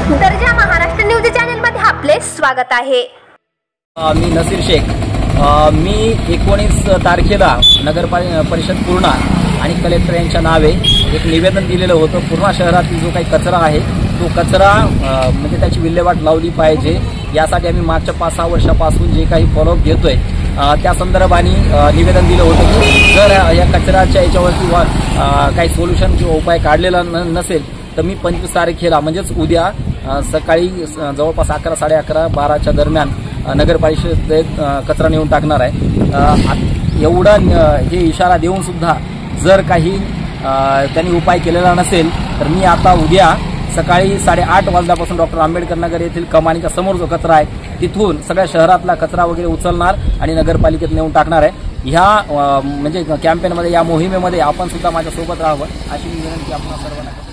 दर्जा Maharashtra news channel मध्ये आपले स्वागत आहे। मी नसीर शेख। मी 19 तारखेला नगर परिषद पूर्णा आणि कलेक्टर यांच्या नावे एक निवेदन दिलेलं होतं। पूर्णा शहरातील जो काही कचरा आहे तो कचरा म्हणजे त्याची विल्हेवाट लावली पाहिजे यासाठी आम्ही मागच्या 5-6 वर्षापासून जे काही फॉलोअप घेतोय त्या संदर्भाने निवेदन दिलं होतं की जर या कचऱ्याच्या याच्यावरती काही सोल्युशन किंवा उपाय काढलेला नसेल तर मी 25 तारखेला म्हणजेच उद्या सकाळी जवळपास 11-11:30 12च्या दरम्यान नगर परिषदेत कचरा नेऊन टाकणार आहे। एवढा हे इशारा देऊन सुद्धा जर काही त्यांनी उपाय केलेला नसेल तर मी आता उद्या सकाळी 8:30 वाजल्यापासून डॉक्टर आंबेडकर नगर येथील कमानीच्या समोर जो कचरा आहे तिथून सगळ्या शहरातला कचरा वगैरे उचलणार आणि नगरपालिकेत नेऊन टाकणार आहे। ह्या म्हणजे कॅम्पेनमध्ये या मोहिमेमध्ये आपण सुद्धा माझ्या सोबत राहावं अशी मी विनंती आपण सर्वांना करतो।